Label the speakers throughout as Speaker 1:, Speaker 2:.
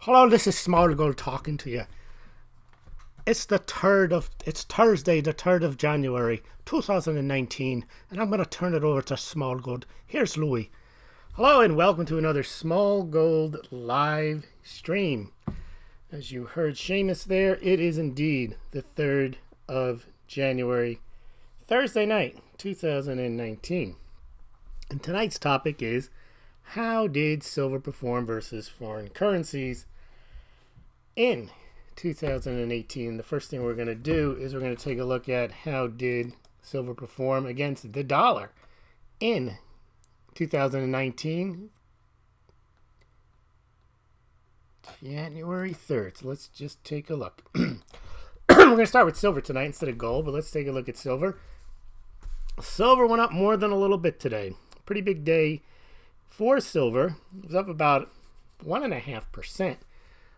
Speaker 1: Hello, this is Smaulgld talking to you. It's Thursday, the 3rd of January, 2019, and I'm going to turn it over to Smaulgld. Here's Louis. Hello, and welcome to another Smaulgld live stream. As you heard Seamus there, it is indeed the 3rd of January, Thursday night, 2019. And tonight's topic is, how did silver perform versus foreign currencies in 2018? The first thing we're going to do is we're going to take a look at how did silver perform against the dollar in 2019, January 3rd. So let's just take a look. We're going to start with silver tonight instead of gold, but let's take a look at silver. Silver went up more than a little bit today. Pretty big day for silver. It was up about 1.5%,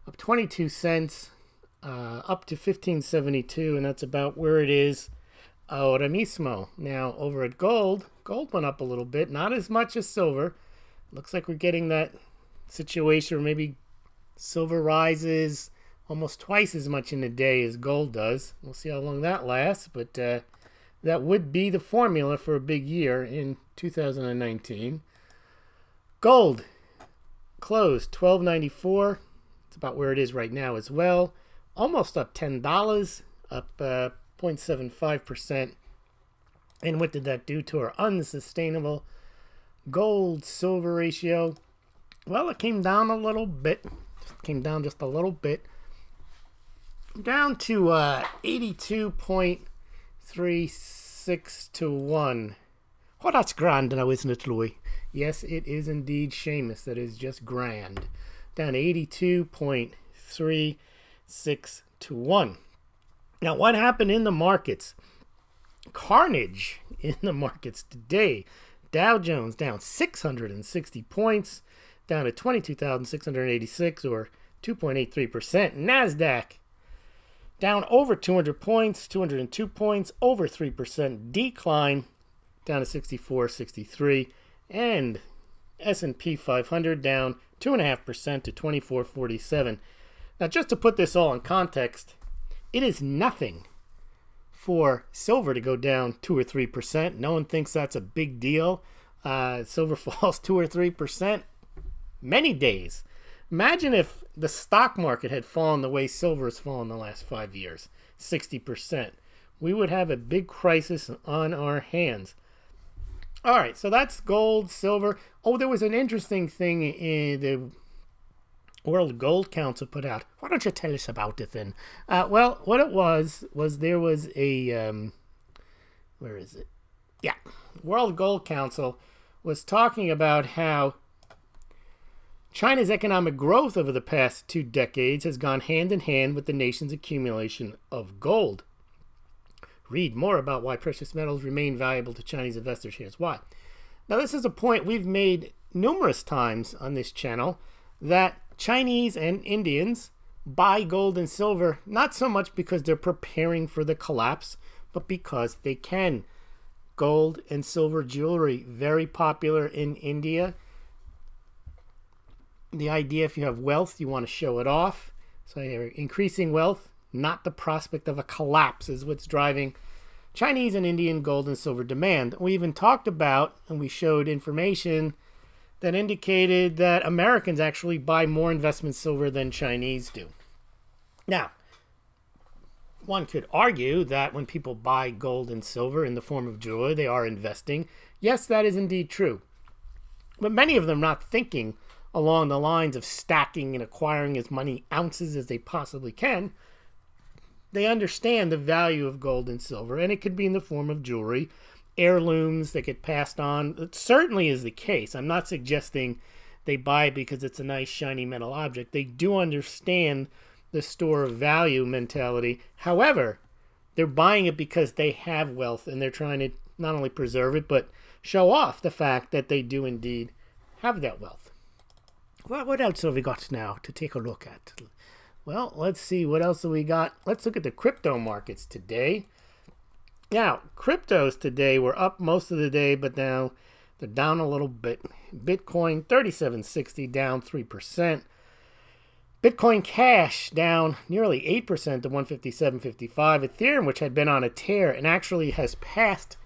Speaker 1: up 22 cents, up to 15.72, and that's about where it is ahora mismo. Now, over at gold, gold went up a little bit, not as much as silver. Looks like we're getting that situation where maybe silver rises almost twice as much in a day as gold does. We'll see how long that lasts, but that would be the formula for a big year in 2019. Gold closed $12.94. It's about where it is right now as well. Almost up $10, up 0.75%. And what did that do to our unsustainable gold-silver ratio? Well, it came down a little bit. Came down just a little bit. Down to 82.36 to 1. Oh, that's grand now, isn't it, Louis? Yes, it is indeed, Seamus. That is just grand. Down to 82.36 to 1. Now, what happened in the markets? Carnage in the markets today. Dow Jones down 660 points, down to 22,686, or 2.83%. NASDAQ down over 200 points, 202 points, over 3% decline, down to 64.63. And S&P 500 down 2.5% to 24.47. Now, just to put this all in context, it is nothing for silver to go down 2 or 3%. No one thinks that's a big deal. Silver falls 2 or 3% many days. Imagine if the stock market had fallen the way silver has fallen the last 5 years, 60%. We would have a big crisis on our hands. All right, so that's gold, silver. Oh, there was an interesting thing in the World Gold Council put out. Why don't you tell us about it then? Well, what it was there was a, where is it? Yeah, World Gold Council was talking about how China's economic growth over the past 2 decades has gone hand in hand with the nation's accumulation of gold. Read more about why precious metals remain valuable to Chinese investors. Here's why. Now, this is a point we've made numerous times on this channel, that Chinese and Indians buy gold and silver not so much because they're preparing for the collapse, but because they can. Gold and silver jewelry, very popular in India. The idea, if you have wealth, you want to show it off. So you're increasing wealth, not the prospect of a collapse, is what's driving Chinese and Indian gold and silver demand. We even talked about, and we showed information that indicated that Americans actually buy more investment silver than Chinese do. Now, one could argue that when people buy gold and silver in the form of jewelry, they are investing. Yes, that is indeed true. But many of them are not thinking along the lines of stacking and acquiring as many ounces as they possibly can. They understand the value of gold and silver, and it could be in the form of jewelry, heirlooms that get passed on. It certainly is the case. I'm not suggesting they buy it because it's a nice, shiny metal object. They do understand the store of value mentality. However, they're buying it because they have wealth, and they're trying to not only preserve it, but show off the fact that they do indeed have that wealth. Well, what else have we got now to take a look at? Well, let's see. What else have we got? Let's look at the crypto markets today. Now, cryptos today were up most of the day, but now they're down a little bit. Bitcoin, 37.60, down 3%. Bitcoin Cash down nearly 8% to 157.55. Ethereum, which had been on a tear and actually has passed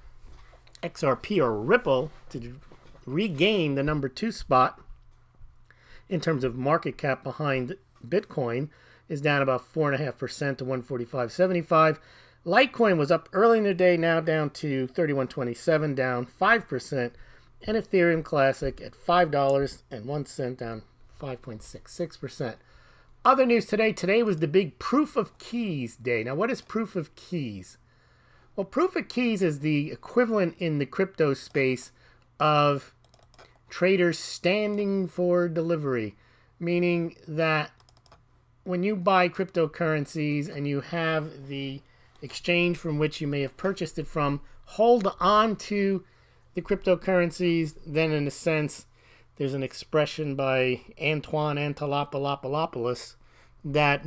Speaker 1: XRP or Ripple to regain the #2 spot in terms of market cap behind Bitcoin, is down about 4.5% to 145.75. Litecoin was up early in the day, now down to 31.27, down 5%. And Ethereum Classic at $5.01, down 5.66%. Other news today. Today was the big proof of keys day. Now, what is proof of keys? Well, proof of keys is the equivalent in the crypto space of traders standing for delivery, meaning that when you buy cryptocurrencies and you have the exchange from which you may have purchased it from hold on to the cryptocurrencies, then in a sense there's an expression by Antoine Antalopoulos that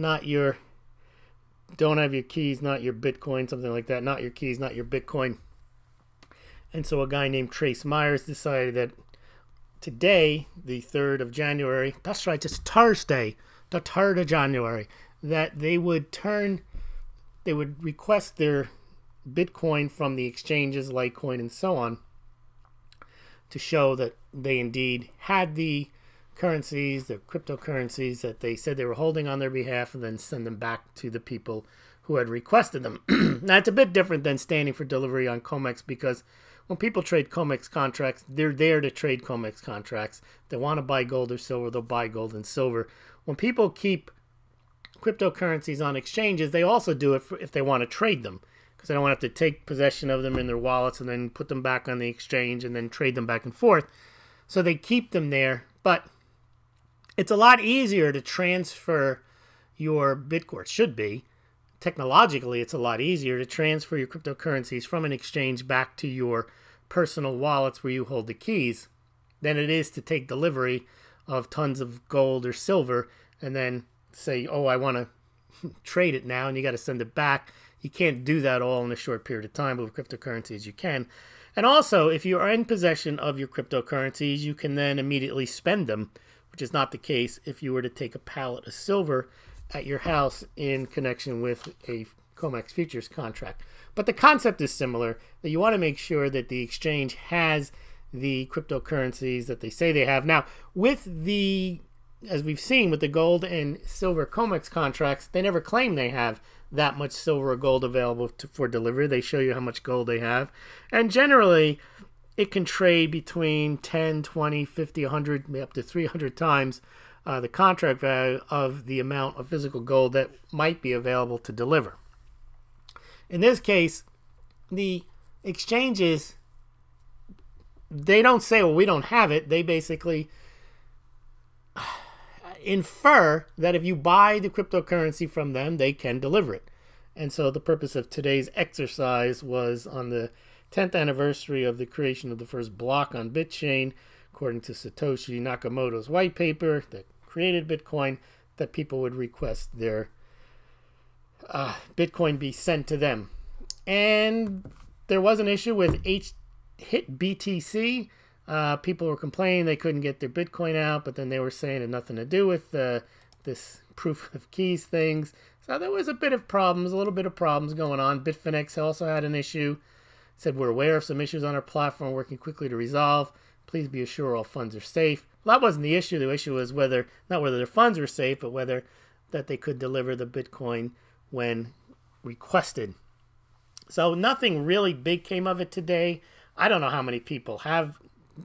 Speaker 1: don't have your keys, not your Bitcoin, something like that. Not your keys, not your Bitcoin. And so a guy named Trace Myers decided that today, the 3rd of January, that's right, it's Thursday, the 3rd of January, that they would request their Bitcoin from the exchanges, Litecoin and so on, to show that they indeed had the currencies, the cryptocurrencies that they said they were holding on their behalf, and then send them back to the people who had requested them. Now, it's a bit different than standing for delivery on COMEX, because when people trade COMEX contracts, they're there to trade COMEX contracts. If they want to buy gold or silver, they'll buy gold and silver. When people keep cryptocurrencies on exchanges, they also do it if they want to trade them, because they don't want to have to take possession of them in their wallets and then put them back on the exchange and then trade them back and forth. So they keep them there, but it's a lot easier to transfer your Bitcoin. It should be. Technologically, it's a lot easier to transfer your cryptocurrencies from an exchange back to your personal wallets where you hold the keys than it is to take delivery of tons of gold or silver and then say, oh, I want to trade it now, and you got to send it back. You can't do that all in a short period of time, but with cryptocurrencies you can. And also, if you are in possession of your cryptocurrencies, you can then immediately spend them, which is not the case if you were to take a pallet of silver at your house in connection with a COMEX futures contract. But the concept is similar, that you want to make sure that the exchange has the cryptocurrencies that they say they have. Now, with the, as we've seen with the gold and silver COMEX contracts, they never claim they have that much silver or gold available for delivery. They show you how much gold they have. And generally, it can trade between 10, 20, 50, 100, up to 300 times the contract value of the amount of physical gold that might be available to deliver. In this case, the exchanges, they don't say, well, we don't have it. They basically infer that if you buy the cryptocurrency from them, they can deliver it. And so the purpose of today's exercise was on the 10th anniversary of the creation of the first block on BitChain, according to Satoshi Nakamoto's white paper that created Bitcoin, that people would request their Bitcoin be sent to them. And there was an issue with HIT BTC. People were complaining they couldn't get their Bitcoin out, but then they were saying it had nothing to do with this proof of keys things. So there was a little bit of problems going on. Bitfinex also had an issue. Said, we're aware of some issues on our platform, working quickly to resolve. Please be assured all funds are safe. Well, that wasn't the issue. The issue was not whether their funds were safe, but whether that they could deliver the Bitcoin when requested. So nothing really big came of it today. I don't know how many people have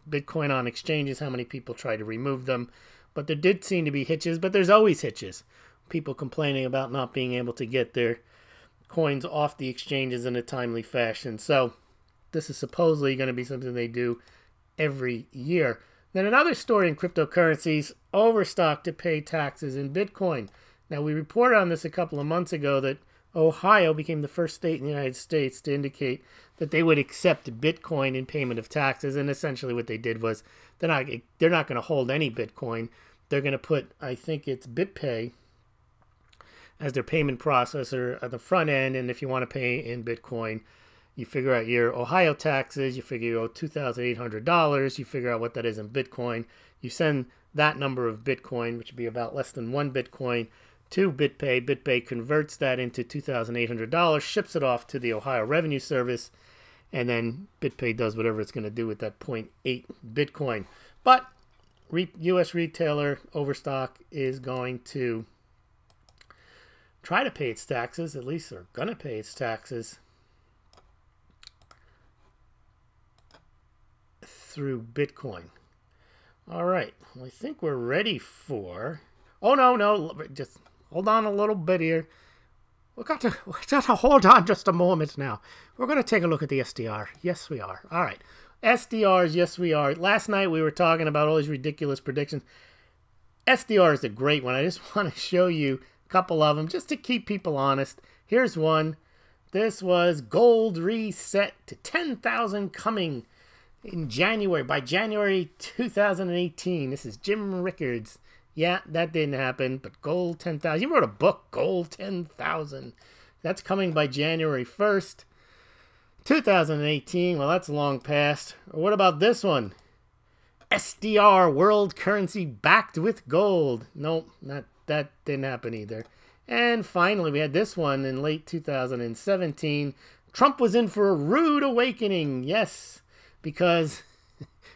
Speaker 1: Bitcoin on exchanges, how many people try to remove them, but there did seem to be hitches, but there's always hitches. People complaining about not being able to get their coins off the exchanges in a timely fashion. So this is supposedly going to be something they do every year. Then another story in cryptocurrencies, overstock to pay taxes in Bitcoin. Now, we reported on this a couple of months ago that Ohio became the first state in the United States to indicate that they would accept Bitcoin in payment of taxes. And essentially what they did was they're not going to hold any Bitcoin. They're going to put, I think it's BitPay, as their payment processor at the front end. And if you want to pay in Bitcoin, you figure out your Ohio taxes, you figure you owe $2,800, you figure out what that is in Bitcoin, you send that number of Bitcoin, which would be about less than 1 Bitcoin, to BitPay. BitPay converts that into $2,800, ships it off to the Ohio Revenue Service, and then BitPay does whatever it's going to do with that 0.8 Bitcoin. But U.S. retailer Overstock is going to try to pay its taxes, at least they're going to pay its taxes through Bitcoin. All right, well, I think we're ready for... Oh, no, just hold on a little bit here. We got to hold on just a moment now. We're going to take a look at the SDR. Yes, we are. All right. SDRs, yes, we are. Last night we were talking about all these ridiculous predictions. SDR is a great one. I just want to show you a couple of them just to keep people honest. Here's one. This was gold reset to 10,000 coming in January, by January 2018. This is Jim Rickards. Yeah, that didn't happen, but gold 10,000. You wrote a book, Gold 10,000. That's coming by January 1st, 2018. Well, that's long past. Or what about this one? SDR, world currency backed with gold. Nope, that didn't happen either. And finally, we had this one in late 2017. Trump was in for a rude awakening. Yes, because...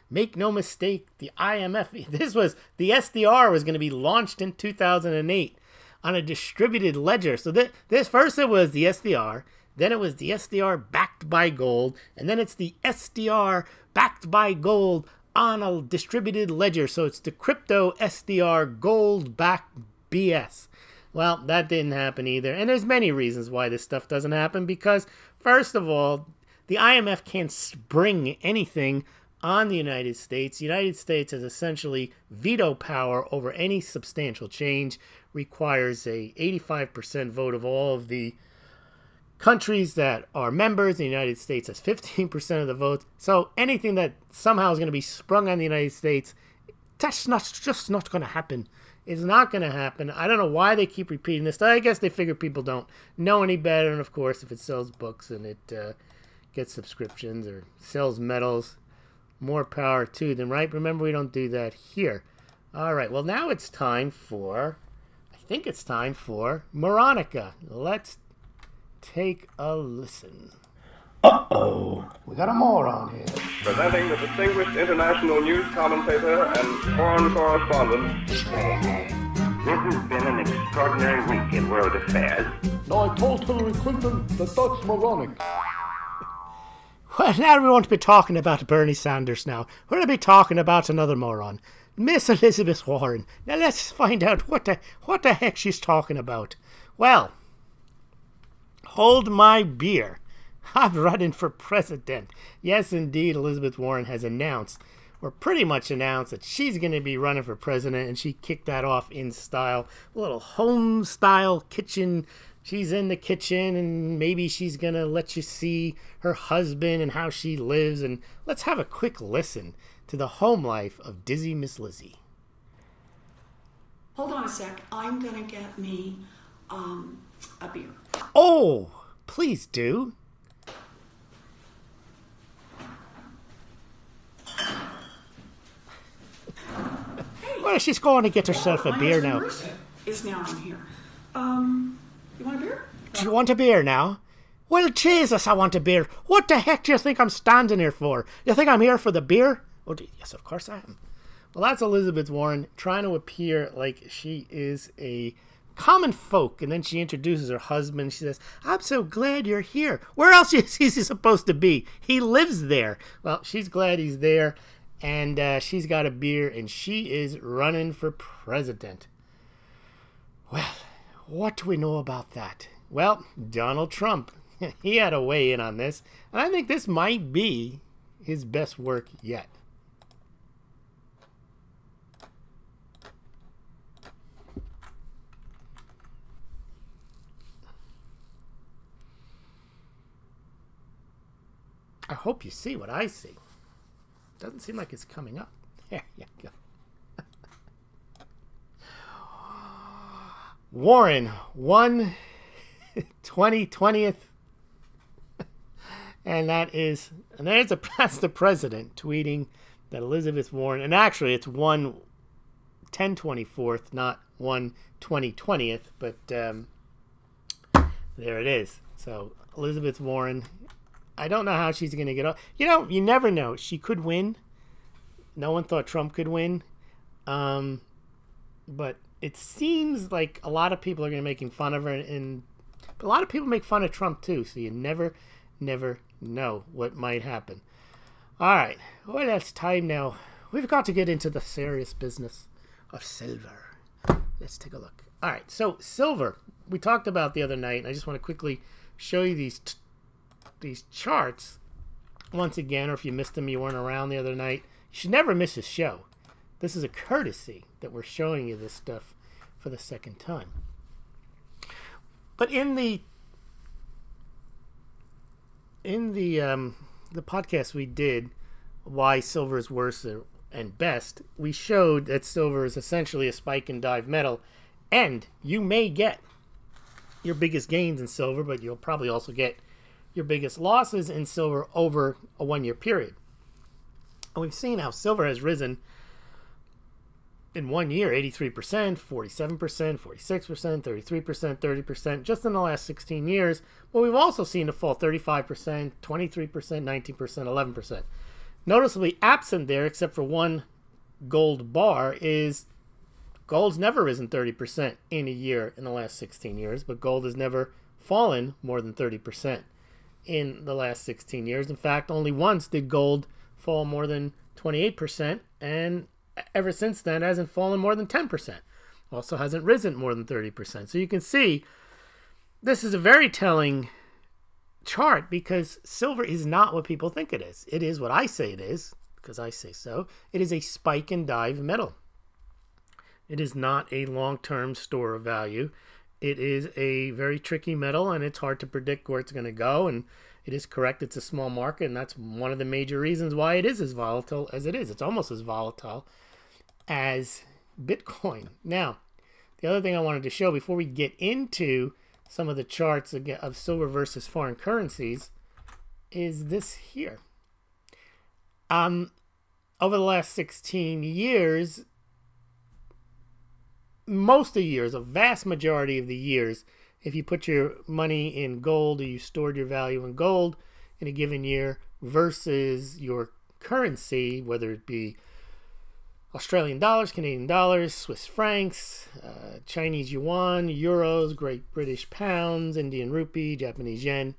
Speaker 1: Make no mistake, the IMF, the SDR was going to be launched in 2008 on a distributed ledger. So this first it was the SDR, then it was the SDR backed by gold, and then it's the SDR backed by gold on a distributed ledger. So it's the crypto SDR gold backed BS. Well, that didn't happen either. And there's many reasons why this stuff doesn't happen, because first of all, the IMF can't spring anything on the United States. The United States has essentially veto power over any substantial change, requires a 85% vote of all of the countries that are members. The United States has 15% of the votes. So anything that somehow is going to be sprung on the United States, that's just not going to happen. It's not going to happen. I don't know why they keep repeating this. I guess they figure people don't know any better. And of course, if it sells books and it gets subscriptions or sells metals, more power to them, right? Remember, we don't do that here. All right, well, now it's time for, I think it's time for Moronica. Let's take a listen. Uh-oh, we got a moron here.
Speaker 2: Presenting the distinguished international news commentator and foreign correspondent.
Speaker 3: This has been an extraordinary week in world affairs.
Speaker 4: No, I told Hillary Clinton that that's moronic.
Speaker 1: Well, now we won't be talking about Bernie Sanders now. We're going to be talking about another moron, Miss Elizabeth Warren. Now let's find out what the heck she's talking about. Well, hold my beer. I'm running for president. Yes, indeed, Elizabeth Warren has announced, or pretty much announced, that she's going to be running for president, and she kicked that off in style. A little home-style kitchen. She's in the kitchen, and maybe she's going to let you see her husband and how she lives. And let's have a quick listen to the home life of Dizzy Miss Lizzie.
Speaker 5: Hold on a sec. I'm going to get me a beer.
Speaker 1: Oh, please do. Well, she's going to get herself a beer now.
Speaker 5: Is now in here. You want a beer?
Speaker 1: Do you want a beer now? Well, Jesus, I want a beer. What the heck do you think I'm standing here for? You think I'm here for the beer? Oh, yes, of course I am. Well, that's Elizabeth Warren trying to appear like she is a common folk. And then she introduces her husband. She says, I'm so glad you're here. Where else is he supposed to be? He lives there. Well, she's glad he's there. And she's got a beer, and she is running for president. Well, what do we know about that? Well, Donald Trump, he had a weigh in on this, and I think this might be his best work yet. I hope you see what I see. Doesn't seem like it's coming up. There you go. Warren won 2020th. And that's the president tweeting that Elizabeth Warren, and actually it's 1/10/24th, not 1/20/20th, but there it is. So Elizabeth Warren, I don't know how she's going to get off. You know, you never know. She could win. No one thought Trump could win. But it seems like a lot of people are going to be making fun of her, and a lot of people make fun of Trump too, so you never know what might happen. All right, well, that's time now. We've got to get into the serious business of silver. Let's take a look. All right, so silver, we talked about the other night, and I just want to quickly show you these charts once again, or if you missed them, you weren't around the other night. You should never miss a show. This is a courtesy that we're showing you this stuff for the second time. But in the podcast we did, why silver is worse and best, we showed that silver is essentially a spike and dive metal, and you may get your biggest gains in silver, but you'll probably also get your biggest losses in silver over a 1-year period. And we've seen how silver has risen in 1 year, 83%, 47%, 46%, 33%, 30%, just in the last 16 years. But we've also seen it fall 35%, 23%, 19%, 11%. Noticeably absent there, except for one gold bar, is gold's never risen 30% in a year in the last 16 years, but gold has never fallen more than 30% in the last 16 years. In fact, only once did gold fall more than 28%, and ever since then hasn't fallen more than 10%. Also hasn't risen more than 30%. So you can see this is a very telling chart, because silver is not what people think it is. It is what I say it is, because I say so. It is a spike and dive metal. It is not a long-term store of value. It is a very tricky metal, and it's hard to predict where it's going to go. And it is correct, it's a small market, and that's one of the major reasons why it is as volatile as it is. It's almost as volatile as Bitcoin. Now, the other thing I wanted to show before we get into some of the charts of silver versus foreign currencies is this here. Over the last 16 years, most of the years, a vast majority of the years, if you put your money in gold, or you stored your value in gold in a given year versus your currency, whether it be Australian dollars, Canadian dollars, Swiss francs, Chinese yuan, euros, Great British pounds, Indian rupee, Japanese yen,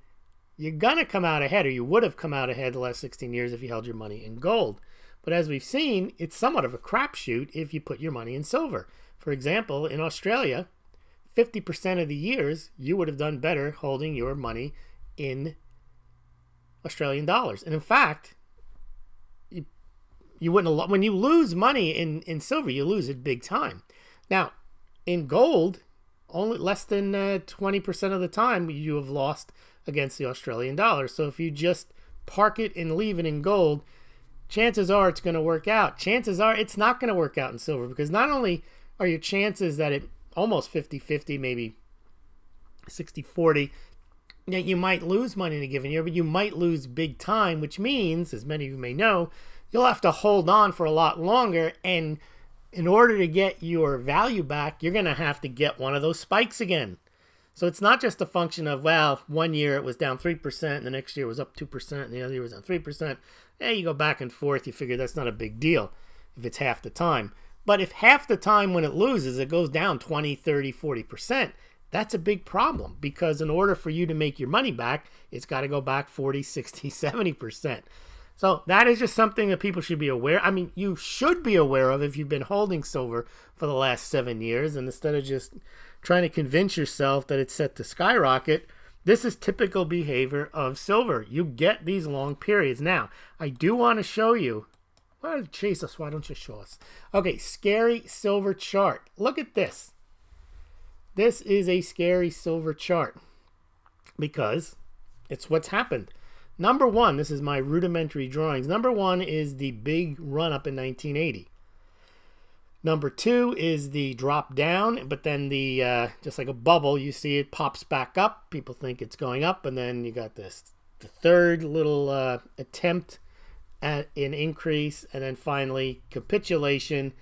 Speaker 1: you're going to come out ahead, or you would have come out ahead the last 16 years if you held your money in gold. But as we've seen, it's somewhat of a crapshoot if you put your money in silver. For example, in Australia, 50% of the years, you would have done better holding your money in Australian dollars. And in fact, you wouldn't, when you lose money in silver, you lose it big time. Now, in gold, only less than 20% of the time you have lost against the Australian dollar. So if you just park it and leave it in gold, chances are it's going to work out. Chances are it's not going to work out in silver, because not only are your chances that it almost 50-50, maybe 60-40, that you might lose money in a given year, but you might lose big time, which means, as many of you may know, you'll have to hold on for a lot longer, and in order to get your value back, you're going to have to get one of those spikes again. So it's not just a function of, well, 1 year it was down 3%, and the next year was up 2%, and the other year was down 3%. You go back and forth, you figure that's not a big deal if it's half the time. But if half the time when it loses, it goes down 20, 30, 40%, that's a big problem, because in order for you to make your money back, it's got to go back 40, 60, 70%. So that is just something that people should be aware. I mean, you should be aware of if you've been holding silver for the last 7 years, and instead of just trying to convince yourself that it's set to skyrocket, this is typical behavior of silver. You get these long periods. Now, I do want to show you. Well, Jesus, why don't you show us? Okay, scary silver chart. Look at this. This is a scary silver chart because it's what's happened. Number one, this is my rudimentary drawings. Number one is the big run up in 1980. Number two is the drop down, but then the just like a bubble, you see it pops back up. People think it's going up, and then you got this the third little attempt at an increase, and then finally capitulation,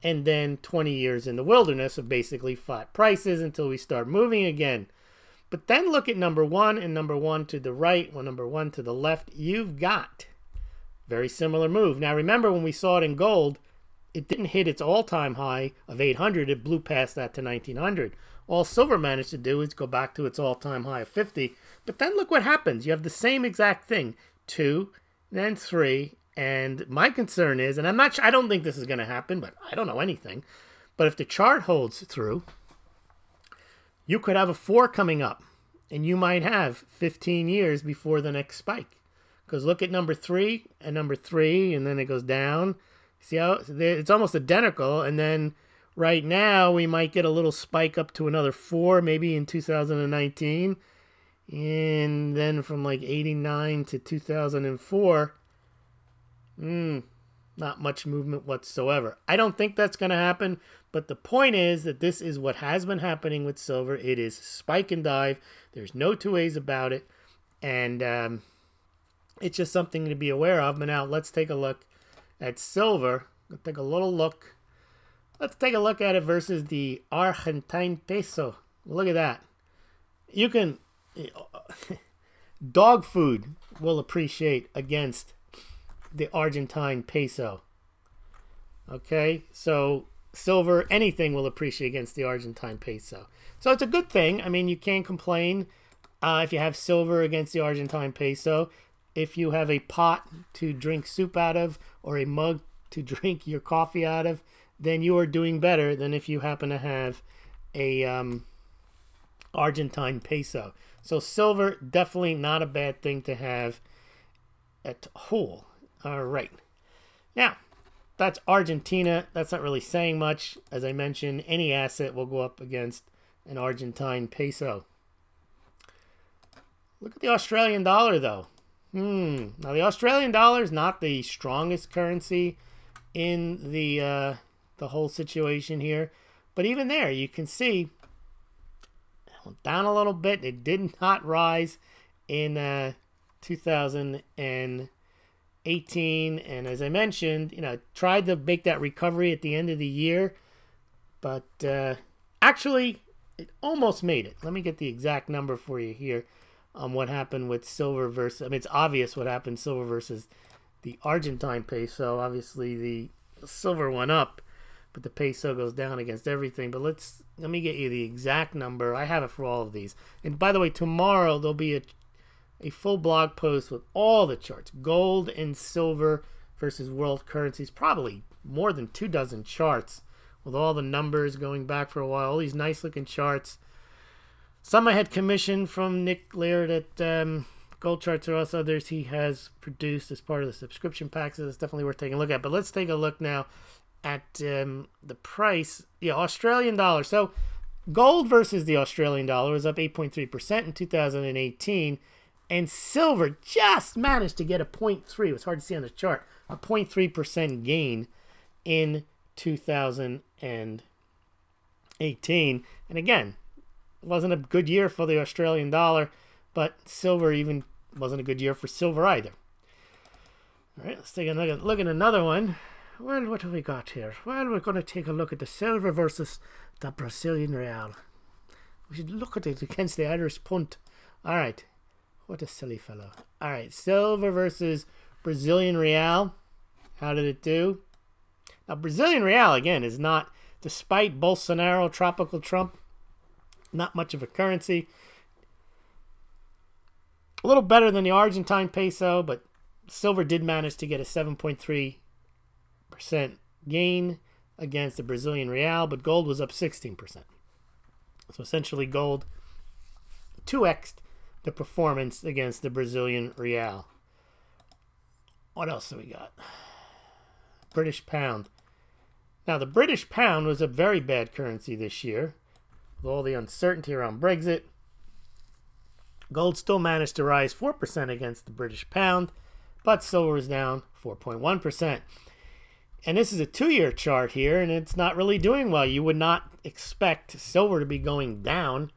Speaker 1: and then 20 years in the wilderness of basically flat prices until we start moving again. But then look at number one and number one to the right, or number one to the left. You've got very similar move. Now remember, when we saw it in gold, it didn't hit its all-time high of 800. It blew past that to 1900. All silver managed to do is go back to its all-time high of 50. But then look what happens. You have the same exact thing. 2, then 3. And my concern is, and I don't think this is going to happen, but I don't know anything. But if the chart holds through, you could have a 4 coming up. And you might have 15 years before the next spike. Because look at number 3 and number 3, and then it goes down. See how it's almost identical, and then right now we might get a little spike up to another 4, maybe in 2019, and then from like 89 to 2004, not much movement whatsoever. I don't think that's going to happen, but the point is that this is what has been happening with silver. It is spike and dive. There's no two ways about it, and it's just something to be aware of. But now let's take a look at silver. Let's take a little look. Let's take a look at it versus the Argentine peso. Look at that. You can... dog food will appreciate against the Argentine peso. Okay? So silver, anything will appreciate against the Argentine peso. So it's a good thing. I mean, you can't complain if you have silver against the Argentine peso. If you have a pot to drink soup out of, or a mug to drink your coffee out of, then you are doing better than if you happen to have a Argentine peso. So silver, definitely not a bad thing to have at whole. All right. Now, that's Argentina. That's not really saying much. As I mentioned, any asset will go up against an Argentine peso. Look at the Australian dollar, though. Now the Australian dollar is not the strongest currency in the whole situation here, but even there you can see it went down a little bit. It did not rise in 2018, and as I mentioned, tried to make that recovery at the end of the year, but actually it almost made it. Let me get the exact number for you here. What happened with silver versus... I mean, it's obvious what happened silver versus the Argentine peso. Obviously, the silver went up, but the peso goes down against everything. But let me get you the exact number. I have it for all of these. And by the way, tomorrow there'll be a full blog post with all the charts. Gold and silver versus world currencies. Probably more than 24 charts with all the numbers going back for a while. All these nice-looking charts. Some I had commissioned from Nick Laird at Gold Charts, or else others he has produced as part of the subscription packs. So it's definitely worth taking a look at. But let's take a look now at the price. Yeah, Australian dollar. So gold versus the Australian dollar was up 8.3% in 2018. And silver just managed to get a 0.3. It was hard to see on the chart. A 0.3% gain in 2018. And again, it wasn't a good year for the Australian dollar, but silver even wasn't a good year for silver either. All right, let's take a look at another one. Well, what have we got here? Well, we're going to take a look at the silver versus the Brazilian real. We should look at it against the Irish punt. All right. What a silly fellow. All right, silver versus Brazilian real. How did it do? Now, Brazilian real, again, is not, despite Bolsonaro, tropical Trump, not much of a currency. A little better than the Argentine peso, but silver did manage to get a 7.3% gain against the Brazilian real, but gold was up 16%. So essentially gold 2x'd the performance against the Brazilian real. What else do we got? British pound. Now, the British pound was a very bad currency this year. With all the uncertainty around Brexit, gold still managed to rise 4% against the British pound, but silver was down 4.1%. And this is a 2-year chart here, and it's not really doing well. You would not expect silver to be going down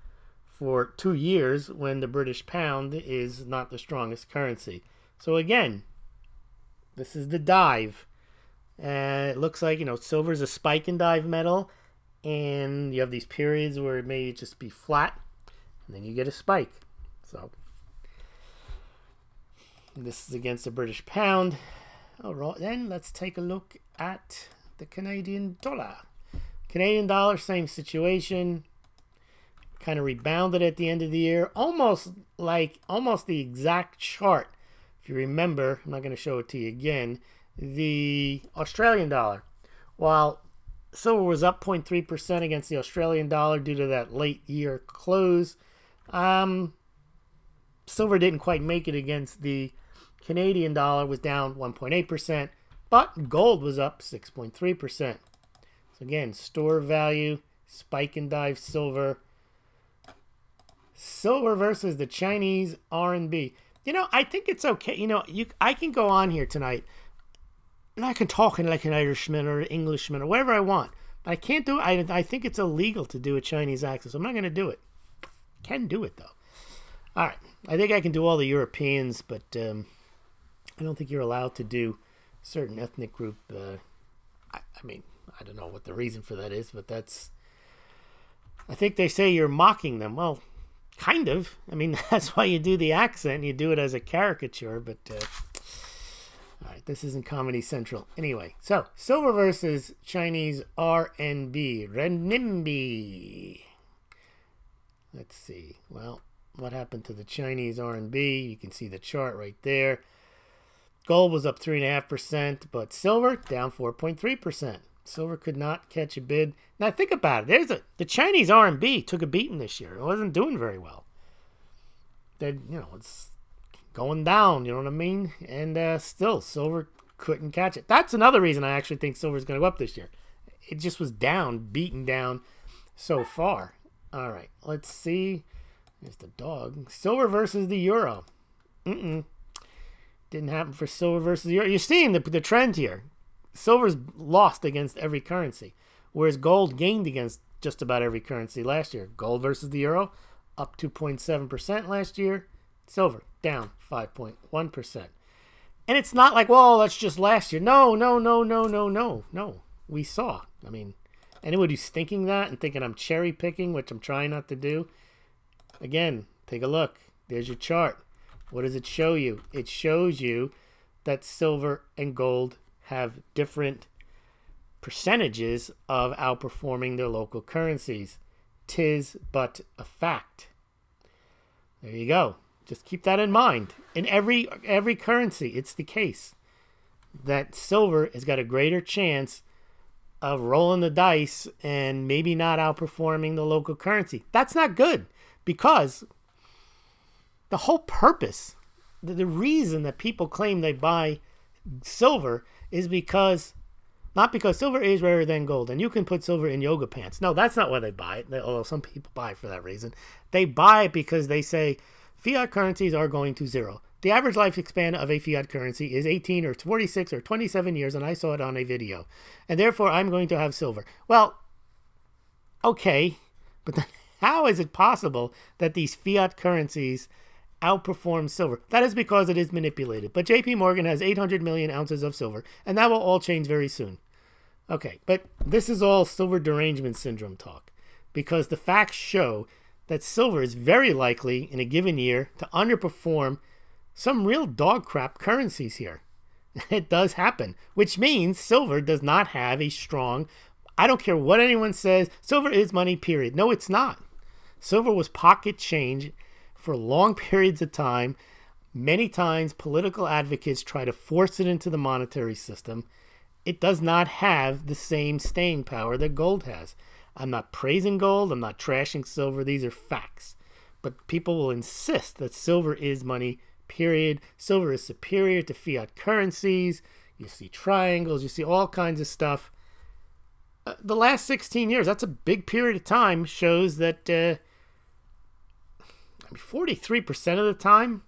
Speaker 1: for 2 years when the British pound is not the strongest currency. So again, This is the dive. It looks like, silver is a spike and dive metal. And you have these periods where it may just be flat. And then you get a spike. So this is against the British pound. All right, then let's take a look at the Canadian dollar. Canadian dollar, same situation. Kind of rebounded at the end of the year. Almost the exact chart. If you remember, I'm not going to show it to you again. The Australian dollar. While silver was up 0.3% against the Australian dollar due to that late year close, silver didn't quite make it against the Canadian dollar, was down 1.8%, but gold was up 6.3%. So again, store value, spike and dive silver. Silver versus the Chinese RMB. I think it's okay. I can go on here tonight and I can talk like an Irishman or an Englishman or whatever I want. But I can't do it. I think it's illegal to do a Chinese accent, so I'm not going to do it. Can do it, though. All right. I think I can do all the Europeans, but I don't think you're allowed to do certain ethnic group. I don't know what the reason for that is, but I think they say you're mocking them. Well, kind of. That's why you do the accent. You do it as a caricature, but all right, this isn't Comedy Central. Anyway, so silver versus Chinese renminbi. Let's see. Well, what happened to the Chinese RMB? You can see the chart right there. Gold was up 3.5%, but silver down 4.3%. Silver could not catch a bid. Now think about it. The Chinese RMB took a beating this year. It wasn't doing very well. It's going down. You know what I mean? And still, silver couldn't catch it. That's another reason I actually think silver is going to go up this year. It just was down, beaten down so far. All right, let's see. There's the dog. Silver versus the euro. Didn't happen for silver versus the euro. You're seeing the trend here. Silver's lost against every currency, whereas gold gained against just about every currency last year. Gold versus the euro, up 2.7% last year. Silver, down 5.1%. And it's not like, well, that's just last year. No. We saw. Anyone who's thinking that and thinking I'm cherry picking, which I'm trying not to do, again, take a look. There's your chart. What does it show you? It shows you that silver and gold have different percentages of outperforming their local currencies. 'Tis but a fact. There you go. Just keep that in mind. In every currency, it's the case that silver has got a greater chance of rolling the dice and maybe not outperforming the local currency. That's not good, because the whole purpose, the reason that people claim they buy silver is not because silver is rarer than gold, and you can put silver in yoga pants. No, that's not why they buy it, although some people buy it for that reason. They buy it because they say fiat currencies are going to zero. The average lifespan of a fiat currency is 18 or 46 or 27 years, and I saw it on a video. And therefore, I'm going to have silver. Well, okay, but then how is it possible that these fiat currencies outperform silver? That is because it is manipulated. But JP Morgan has 800 million ounces of silver, and that will all change very soon. Okay, but this is all silver derangement syndrome talk, because the facts show that silver is very likely in a given year to underperform some real dog crap currencies here. It does happen, which means silver does not have a strong, I don't care what anyone says, silver is money, period. No, it's not. Silver was pocket change for long periods of time. Many times political advocates try to force it into the monetary system. It does not have the same staying power that gold has. I'm not praising gold. I'm not trashing silver. These are facts. But people will insist that silver is money, period. Silver is superior to fiat currencies. You see triangles. You see all kinds of stuff. The last 16 years, that's a big period of time, shows that 43% of the time,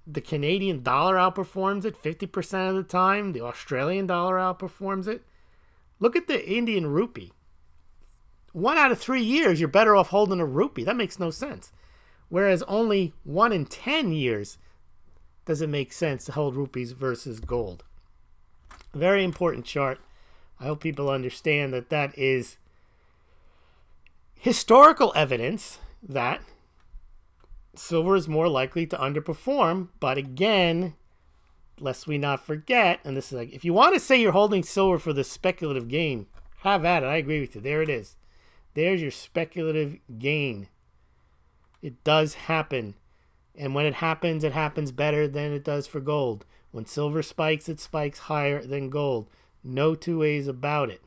Speaker 1: the Canadian dollar outperforms it. 50% of the time, the Australian dollar outperforms it. Look at the Indian rupee. 1 out of 3 years, you're better off holding a rupee. That makes no sense. Whereas only 1 in 10 years, does it make sense to hold rupees versus gold? Very important chart. I hope people understand that that is historical evidence that silver is more likely to underperform. But again, lest we not forget, and this is like, if you want to say you're holding silver for the speculative gain, have at it. I agree with you. There it is. There's your speculative gain. It does happen. And when it happens better than it does for gold. When silver spikes, it spikes higher than gold. No two ways about it.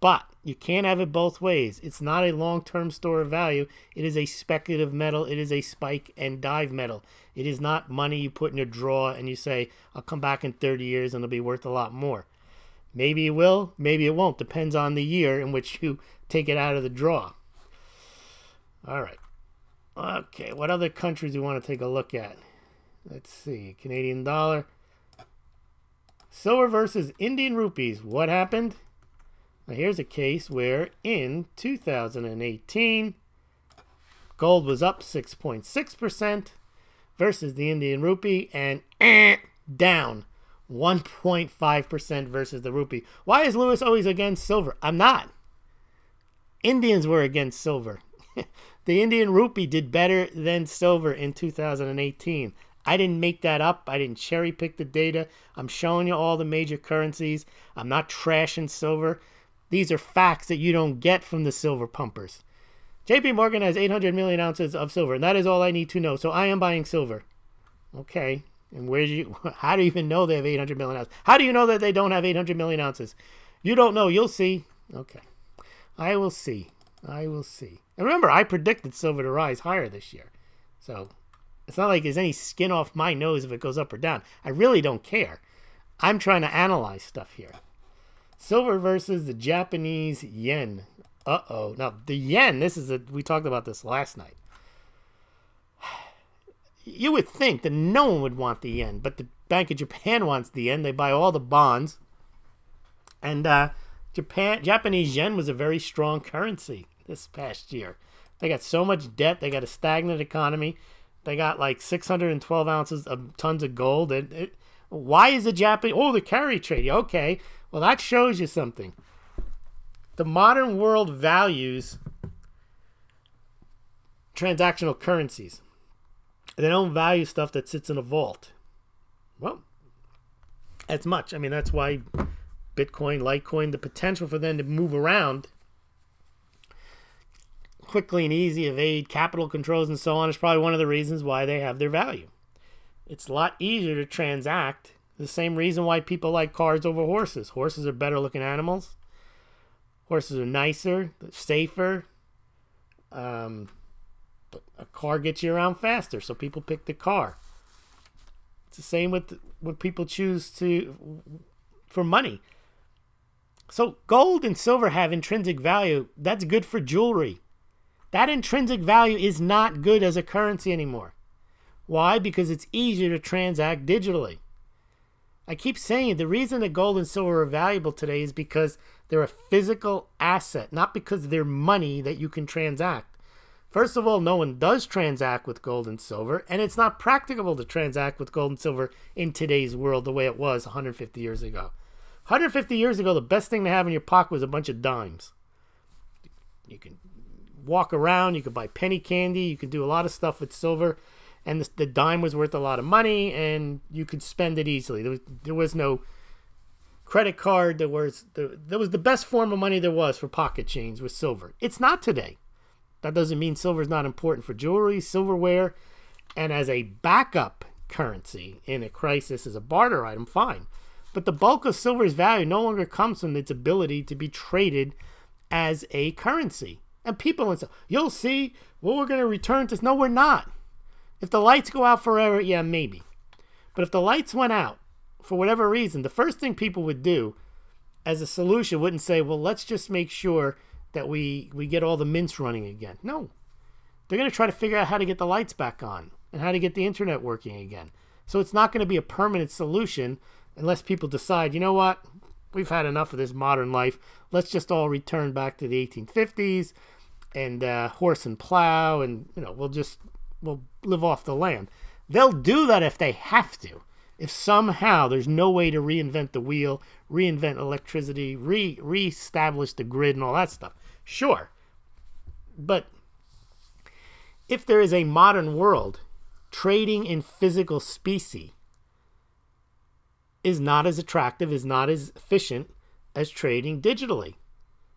Speaker 1: But you can't have it both ways. It's not a long-term store of value. It is a speculative metal. It is a spike and dive metal. It is not money you put in a drawer and you say, I'll come back in 30 years and it'll be worth a lot more. Maybe it will, maybe it won't. Depends on the year in which you take it out of the drawer. All right. Okay, what other countries do we want to take a look at? Let's see. Canadian dollar. Silver versus Indian rupees. What happened? Now here's a case where in 2018, gold was up 6.6% versus the Indian rupee and down 1.5% versus the rupee. Why is Lewis always against silver? I'm not. Indians were against silver. The Indian rupee did better than silver in 2018. I didn't make that up. I didn't cherry pick the data. I'm showing you all the major currencies. I'm not trashing silver. These are facts that you don't get from the silver pumpers. JP Morgan has 800 million ounces of silver, and that is all I need to know. So I am buying silver. Okay. And how do you even know they have 800 million ounces? How do you know that they don't have 800 million ounces? You don't know. You'll see. Okay. I will see. I will see. And remember, I predicted silver to rise higher this year. So it's not like there's any skin off my nose if it goes up or down. I really don't care. I'm trying to analyze stuff here. Silver versus the Japanese yen. Uh-oh. Now, the yen, we talked about this last night. You would think that no one would want the yen, but the Bank of Japan wants the yen. They buy all the bonds. And Japanese yen was a very strong currency this past year. They got so much debt. They got a stagnant economy. They got like 612 ounces of tons of gold. Why is the Japanese... Oh, the carry trade. Okay. Well, that shows you something. The modern world values transactional currencies. They don't value stuff that sits in a vault. Well, that's much. I mean, that's why Bitcoin, Litecoin, the potential for them to move around quickly and easy, evade capital controls and so on is probably one of the reasons why they have their value. It's a lot easier to transact. The same reason why people like cars over horses. Horses are better looking animals. Horses are nicer, safer. But a car gets you around faster, so people pick the car. It's the same with what people choose for money. So gold and silver have intrinsic value. That's good for jewelry. That intrinsic value is not good as a currency anymore. Why? Because it's easier to transact digitally. I keep saying the reason that gold and silver are valuable today is because they're a physical asset, not because they're money that you can transact. First of all, no one does transact with gold and silver, and it's not practicable to transact with gold and silver in today's world the way it was 150 years ago. 150 years ago, the best thing to have in your pocket was a bunch of dimes. You can walk around, you could buy penny candy, you could do a lot of stuff with silver, and the dime was worth a lot of money, and you could spend it easily. There was no credit card. There was the best form of money there was for pocket change was silver. It's not today. That doesn't mean silver is not important for jewelry, silverware, and as a backup currency in a crisis as a barter item, fine. But the bulk of silver's value no longer comes from its ability to be traded as a currency. And people say, you'll see, well, we're going to return to this. No, we're not. If the lights go out forever, yeah, maybe. But if the lights went out, for whatever reason, the first thing people would do as a solution wouldn't say, well, let's just make sure that we get all the mints running again. No. They're going to try to figure out how to get the lights back on and how to get the internet working again. So it's not going to be a permanent solution unless people decide, you know what, we've had enough of this modern life. Let's just all return back to the 1850s and horse and plow, and we'll live off the land. They'll do that if they have to. If somehow there's no way to reinvent the wheel, reinvent electricity, reestablish the grid and all that stuff. Sure. But if there is a modern world, trading in physical specie is not as attractive, is not as efficient as trading digitally.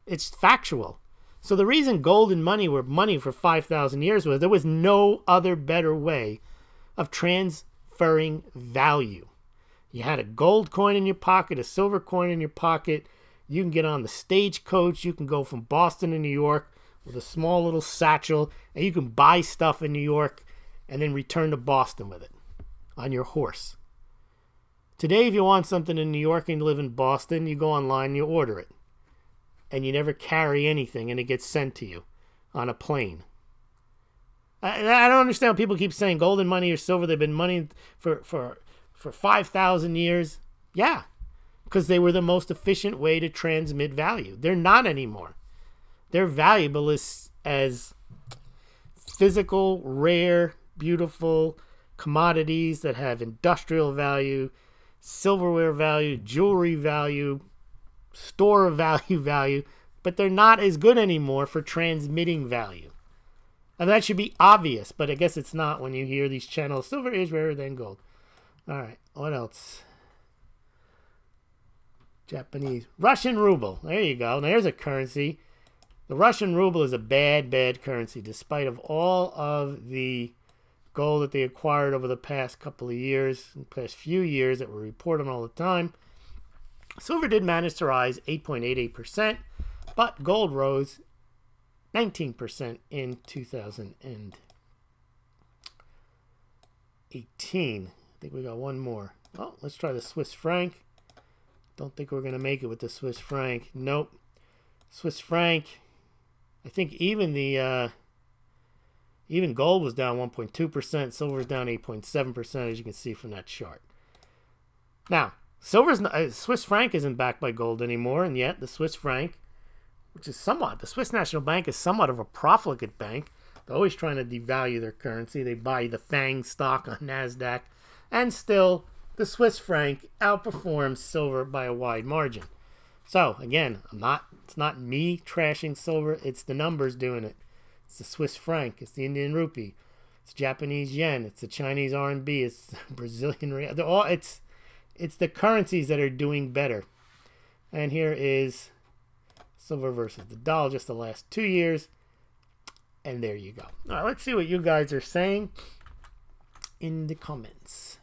Speaker 1: It's factual. So the reason gold and money were money for 5,000 years was there was no other better way of transferring value. You had a gold coin in your pocket, a silver coin in your pocket. You can get on the stagecoach. You can go from Boston to New York with a small little satchel, and you can buy stuff in New York and then return to Boston with it on your horse. Today, if you want something in New York and you live in Boston, you go online and you order it. And you never carry anything, and it gets sent to you on a plane. I don't understand. People keep saying gold and money or silver. They've been money for 5,000 years. Yeah, because they were the most efficient way to transmit value. They're not anymore. They're valuable as physical, rare, beautiful commodities that have industrial value, silverware value, jewelry value, store value, but they're not as good anymore for transmitting value. And that should be obvious, but I guess it's not when you hear these channels. Silver is rarer than gold. All right, what else? Japanese. Russian ruble. There you go. There's a currency. The Russian ruble is a bad, bad currency, despite of all of the gold that they acquired over the past couple of years, past few years that were reported all the time. Silver did manage to rise 8.88%, but gold rose 19% in 2018. I think we got one more. Oh, let's try the Swiss franc. Don't think we're going to make it with the Swiss franc. Nope. Swiss franc. I think even gold was down 1.2%. Silver was down 8.7%, as you can see from that chart. Now, Swiss franc isn't backed by gold anymore, and yet the Swiss franc, which is the Swiss National Bank is somewhat of a profligate bank. They're always trying to devalue their currency. They buy the FANG stock on NASDAQ, and still the Swiss franc outperforms silver by a wide margin. So again, it's not me trashing silver, it's the numbers doing it. It's the Swiss franc, it's the Indian rupee, it's Japanese yen, it's the Chinese RMB, it's the Brazilian real. It's the currencies that are doing better. And here is silver versus the dollar just the last 2 years. And there you go. All right, let's see what you guys are saying in the comments.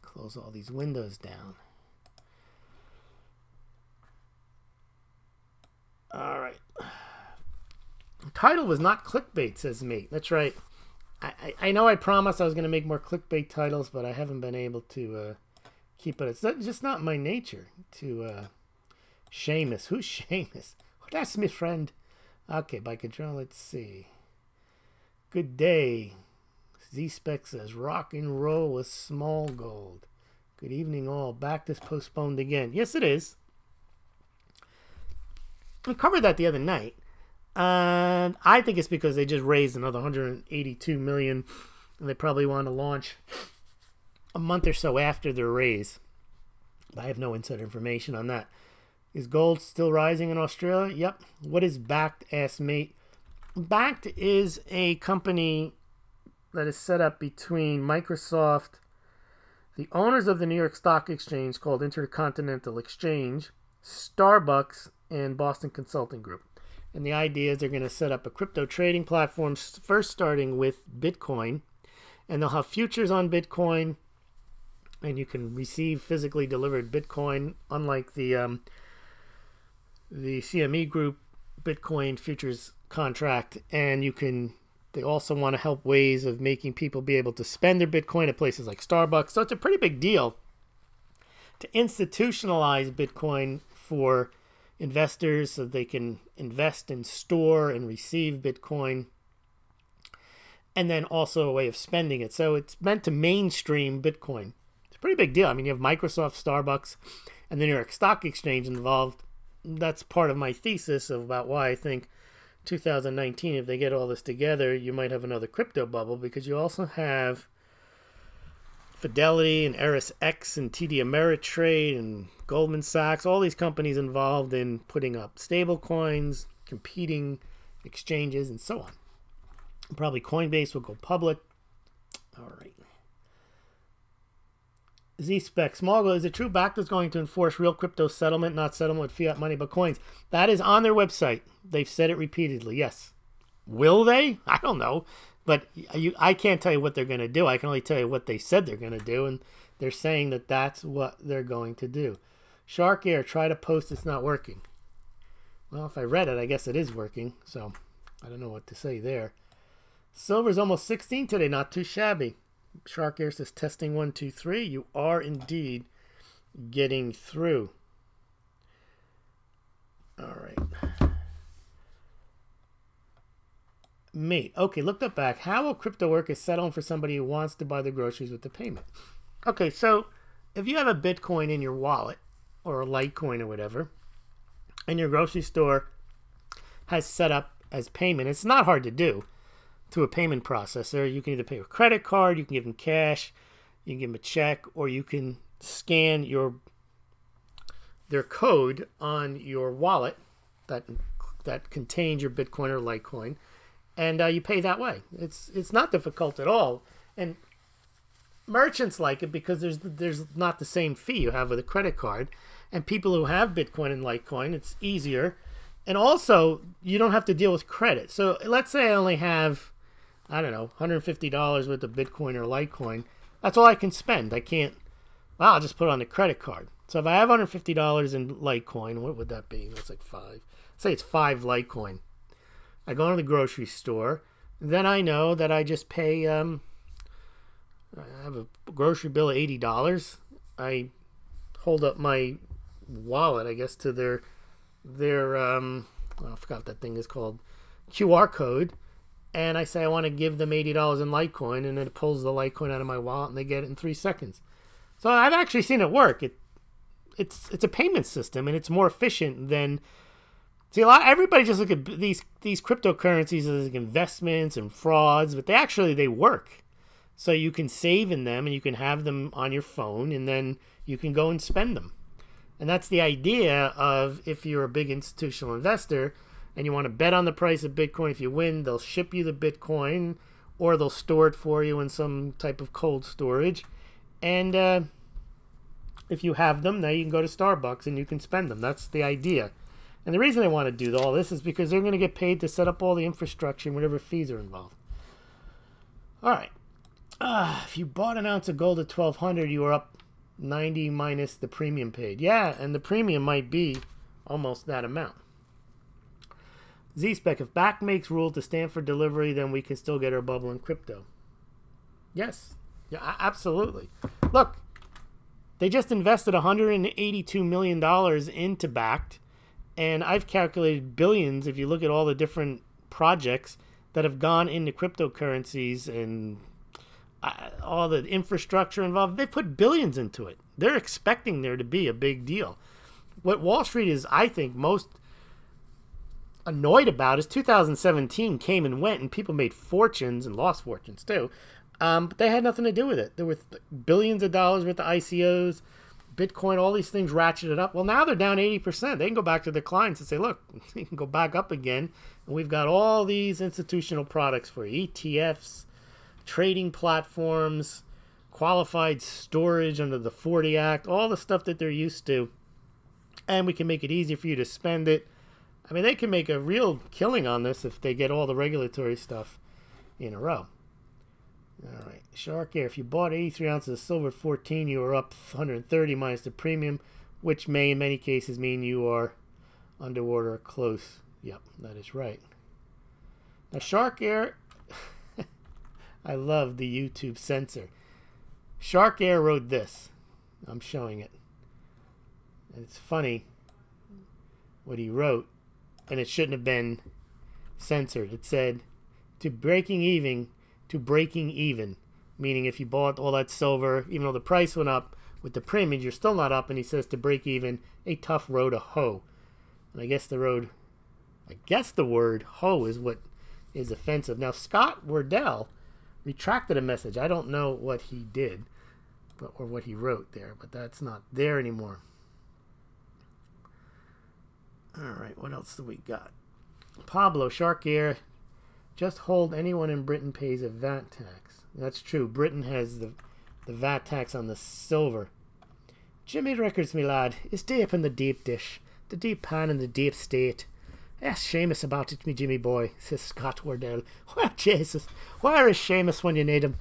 Speaker 1: Close all these windows down. All right. The title was not clickbait, says mate. That's right. I know I promised I was going to make more clickbait titles, but I haven't been able to keep it. It's just not my nature to Seamus. Who's Seamus? Oh, that's my friend. Okay, by control, let's see. Good day. Z-Spec says, rock and roll with Smaulgld. Good evening all. Back is postponed again. Yes, it is. We covered that the other night. And I think it's because they just raised another 182 million, and they probably want to launch a month or so after their raise. But I have no inside information on that. Is gold still rising in Australia? Yep. What is Backed? Asked mate. Backed is a company that is set up between Microsoft, the owners of the New York Stock Exchange called Intercontinental Exchange, Starbucks, and Boston Consulting Group. And the idea is they're going to set up a crypto trading platform, first starting with Bitcoin. And they'll have futures on Bitcoin, and you can receive physically delivered Bitcoin, unlike the CME Group Bitcoin futures contract. And they also want to help ways of making people be able to spend their Bitcoin at places like Starbucks. So it's a pretty big deal to institutionalize Bitcoin for investors so they can invest and store and receive Bitcoin, and then also a way of spending it. So it's meant to mainstream Bitcoin. It's a pretty big deal. I mean, you have Microsoft, Starbucks, and the New York Stock Exchange involved. That's part of my thesis about why I think 2019, if they get all this together, you might have another crypto bubble, because you also have Fidelity and RSX and TD Ameritrade and Goldman Sachs, all these companies involved in putting up stable coins, competing exchanges, and so on. Probably Coinbase will go public. All right. Z-Spec, Smaulgld, is it true BACT is going to enforce real crypto settlement, not settlement with fiat money but coins? That is on their website. They've said it repeatedly, yes. Will they? I don't know. But I can't tell you what they're going to do. I can only tell you what they said they're going to do, and they're saying that that's what they're going to do. Shark Air, try to post, it's not working. Well, if I read it, I guess it is working, so I don't know what to say there. Silver's almost 16 today, not too shabby. Shark Air says testing 1, 2, 3. You are indeed getting through. All right. Mate, okay, looked up back. How will crypto work is settling for somebody who wants to buy the groceries with the payment? Okay, so if you have a Bitcoin in your wallet or a Litecoin or whatever, and your grocery store has set up as payment, it's not hard to do through a payment processor. You can either pay with credit card, you can give them cash, you can give them a check, or you can scan their code on your wallet that contains your Bitcoin or Litecoin, and you pay that way. It's not difficult at all, and merchants like it because there's not the same fee you have with a credit card, and people who have Bitcoin and Litecoin, it's easier, and also you don't have to deal with credit. So let's say I only have, I don't know, $150 worth of Bitcoin or Litecoin. That's all I can spend. I can't, well, I'll just put it on the credit card. So if I have $150 in Litecoin, what would that be? That's like 5. Say it's 5 Litecoin. I go to the grocery store. Then I know that I just pay, I have a grocery bill of $80. I hold up my wallet, I guess, to their I forgot what that thing is called, QR code. And I say I want to give them $80 in Litecoin, and then it pulls the Litecoin out of my wallet, and they get it in 3 seconds. So I've actually seen it work. It's a payment system, and it's more efficient than. See, everybody just look at these cryptocurrencies as like investments and frauds, but they work. So you can save in them, and you can have them on your phone, and then you can go and spend them. And that's the idea of, if you're a big institutional investor and you want to bet on the price of Bitcoin, if you win, they'll ship you the Bitcoin, or they'll store it for you in some type of cold storage. And if you have them, now you can go to Starbucks and you can spend them. That's the idea. And the reason they want to do all this is because they're going to get paid to set up all the infrastructure and whatever fees are involved. All right. If you bought an ounce of gold at $1,200, you were up 90 minus the premium paid. Yeah, and the premium might be almost that amount. Z-Spec, if BACT makes rule to stand for delivery, then we can still get our bubble in crypto. Yes. Yeah, absolutely. Look, they just invested $182 million into BACT, and I've calculated billions if you look at all the different projects that have gone into cryptocurrencies and all the infrastructure involved. They put billions into it. They're expecting there to be a big deal. What Wall Street is, I think, most annoyed about is 2017 came and went, and people made fortunes and lost fortunes too. But they had nothing to do with it. There were billions of dollars worth of ICOs, Bitcoin, all these things ratcheted up. Well, now they're down 80%. They can go back to their clients and say, look, you can go back up again. And we've got all these institutional products for you, ETFs, trading platforms, qualified storage under the 40 Act, all the stuff that they're used to. And we can make it easier for you to spend it. I mean, they can make a real killing on this if they get all the regulatory stuff in a row. All right, Shark Air, if you bought 83 ounces of silver at 14, you are up 130 minus the premium, which may in many cases mean you are underwater or close. Yep, that is right. Now, Shark Air, I love the YouTube censor. Shark Air wrote this. I'm showing it. And it's funny what he wrote, and it shouldn't have been censored. It said, to breaking even, meaning if you bought all that silver, even though the price went up with the premium, you're still not up. And he says to break even, a tough road to hoe. And I guess the word hoe is what is offensive. Now, Scott Wardell retracted a message. I don't know what he did. or what he wrote there, but that's not there anymore. All right, what else do we got? Pablo, Shark Air, just hold anyone in Britain pays a VAT tax. That's true. Britain has the VAT tax on the silver. Jimmy Records, me lad, is deep in the deep dish, the deep pan in the deep state. Ask Seamus about it, me Jimmy boy, says Scott Wardell. Well, Jesus, where is Seamus when you need him?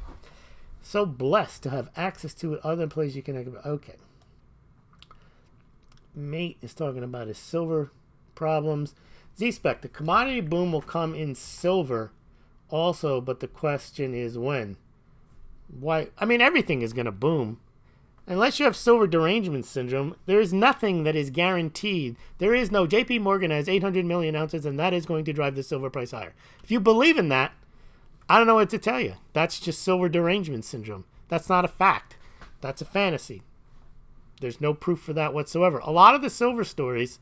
Speaker 1: So blessed to have access to it other places you can... Okay. Mate is talking about his silver problems. Z-Spec, the commodity boom will come in silver also, but the question is when. Why? I mean, everything is going to boom. Unless you have silver derangement syndrome, there is nothing that is guaranteed. There is no... JP Morgan has 800 million ounces, and that is going to drive the silver price higher. If you believe in that, I don't know what to tell you. That's just silver derangement syndrome. That's not a fact. That's a fantasy. There's no proof for that whatsoever. A lot of the silver stories,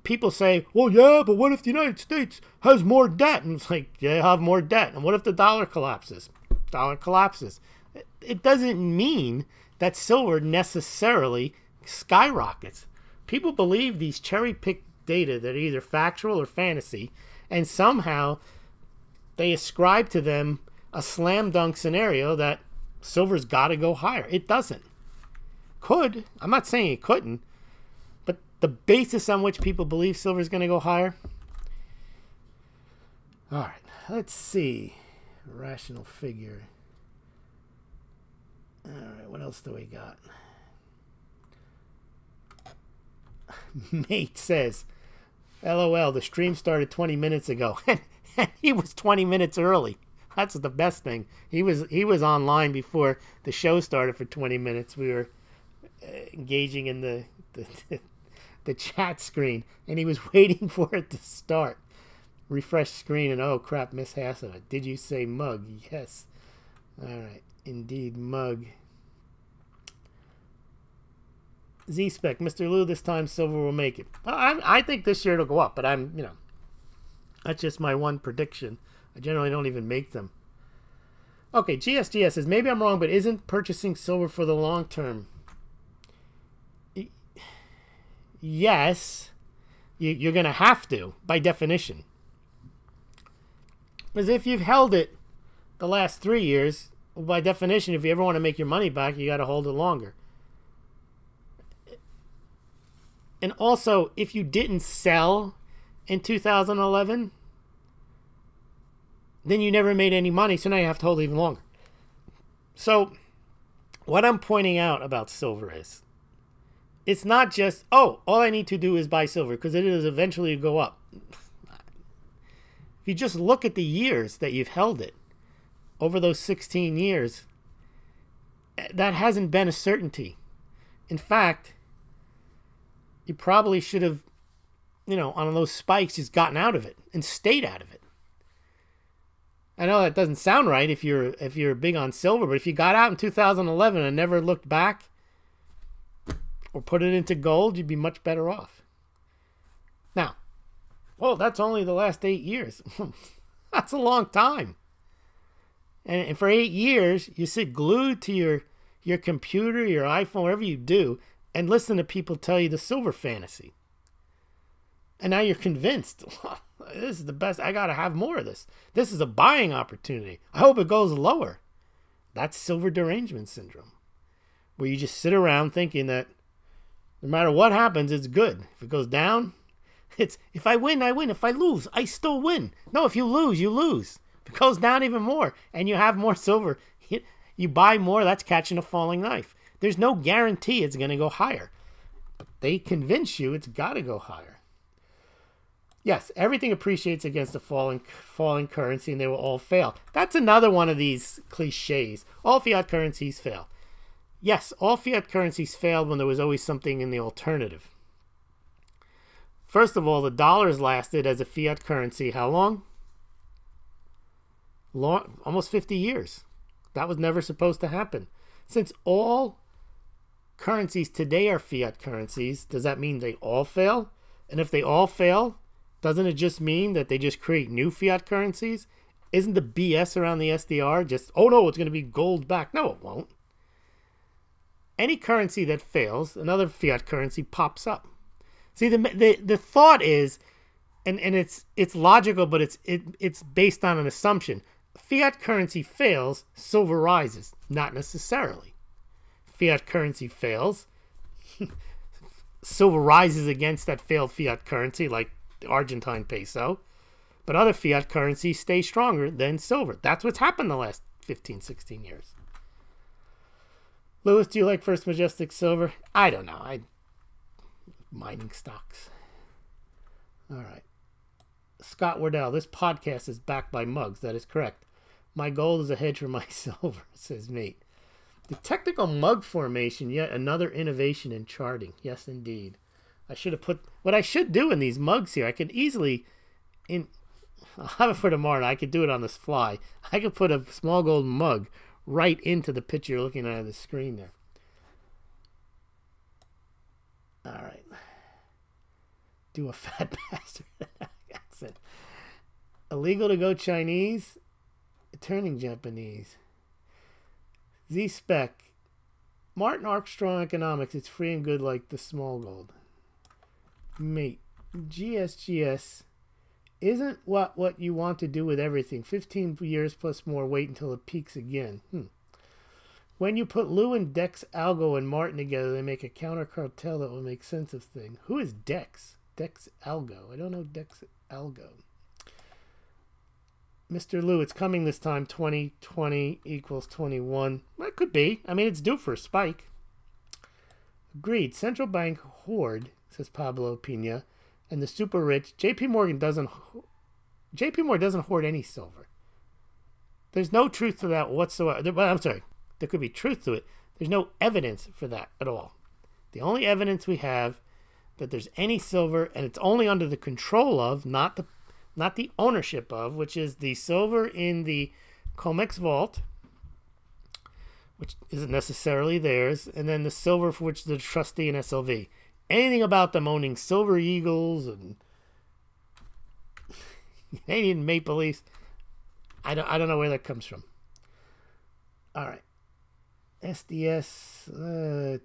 Speaker 1: people say, well, yeah, but what if the United States has more debt? And it's like, yeah, have more debt. And what if the dollar collapses? Dollar collapses. It doesn't mean that silver necessarily skyrockets. People believe these cherry-picked data that are either factual or fantasy, and somehow they ascribe to them a slam dunk scenario that silver's got to go higher. It doesn't. Could. I'm not saying it couldn't. But the basis on which people believe silver's going to go higher. All right. Let's see. Rational figure. All right. What else do we got? Mate says, LOL, the stream started 20 minutes ago. And he was 20 minutes early. That's the best thing. He was online before the show started for 20 minutes. We were engaging in the chat screen, and he was waiting for it to start. Refresh screen, and oh crap, miss half of it. Did you say mug? Yes. All right, indeed, mug. Z-Spec, Mr. Lou, this time silver will make it. Well, I think this year it'll go up, but that's just my one prediction. I generally don't even make them. Okay, GSGS says, maybe I'm wrong, but isn't purchasing silver for the long term? Yes, you're going to have to, by definition. Because if you've held it the last 3 years, well, by definition, if you ever want to make your money back, you got to hold it longer. And also, if you didn't sell in 2011, then you never made any money, so now you have to hold it even longer. So, what I'm pointing out about silver is, it's not just, oh, all I need to do is buy silver, because it is eventually go up. If you just look at the years that you've held it, over those 16 years, that hasn't been a certainty. In fact, you probably should have, on those spikes, just gotten out of it and stayed out of it. I know that doesn't sound right if you're big on silver, but if you got out in 2011 and never looked back or put it into gold, you'd be much better off. Now, well, that's only the last 8 years. That's a long time. And for 8 years, you sit glued to your computer, your iPhone, whatever you do, and listen to people tell you the silver fantasy. And now you're convinced, this is the best. I got to have more of this. This is a buying opportunity. I hope it goes lower. That's silver derangement syndrome, where you just sit around thinking that no matter what happens, it's good. If it goes down, it's if I win, I win. If I lose, I still win. No, if you lose, you lose. If it goes down even more and you have more silver, you buy more, that's catching a falling knife. There's no guarantee it's going to go higher. But they convince you it's got to go higher. Yes, everything appreciates against a falling currency, and they will all fail. That's another one of these cliches. All fiat currencies fail. Yes, all fiat currencies failed when there was always something in the alternative. First of all, the dollars lasted as a fiat currency how long? Almost 50 years. That was never supposed to happen. Since all currencies today are fiat currencies, does that mean they all fail? And if they all fail, doesn't it just mean that they just create new fiat currencies? Isn't the BS around the SDR just, oh no, it's going to be gold back? No, it won't. any currency that fails, another fiat currency pops up. See, the thought is, and it's logical, but it's based on an assumption. Fiat currency fails, silver rises. Not necessarily. Fiat currency fails, silver rises against that failed fiat currency, like the Argentine peso. But other fiat currencies stay stronger than silver. That's what's happened the last 15, 16 years. Lewis, do you like First Majestic Silver? I don't know. Mining stocks. All right. Scott Wardell, this podcast is backed by mugs. That is correct. My gold is a hedge for my silver, says mate. The technical mug formation, yet another innovation in charting. Yes, indeed. I should have put... What I should do in these mugs here, I could easily... I'll have it for tomorrow. I could do it on this fly. I could put a Smaulgld mug right into the picture you're looking at the screen there. All right. Do a fat bastard accent. Illegal to go Chinese, turning Japanese. Z-Spec. Martin Armstrong Economics. It's free and good like the Smaulgld. Mate. GSGS. Isn't what you want to do with everything. 15 years plus more. Wait until it peaks again. When you put Lou and Dex Algo and Martin together, they make a counter cartel that will make sense of things. Who is Dex? Dex Algo. I don't know Dex Algo. Mr. Lou, it's coming this time. 2020 equals 21. Well, it could be. I mean, it's due for a spike. Agreed. Central bank hoard, says Pablo Pina. And the super rich, JP Morgan doesn't hoard any silver. There's no truth to that whatsoever. Well, I'm sorry. There could be truth to it. There's no evidence for that at all. The only evidence we have that there's any silver, and it's only under the control of, not the ownership of, which is the silver in the COMEX vault, which isn't necessarily theirs, and then the silver for which the trustee in SLV. Anything about them owning Silver Eagles and Canadian Maple Leafs, I don't know where that comes from. All right. SDS,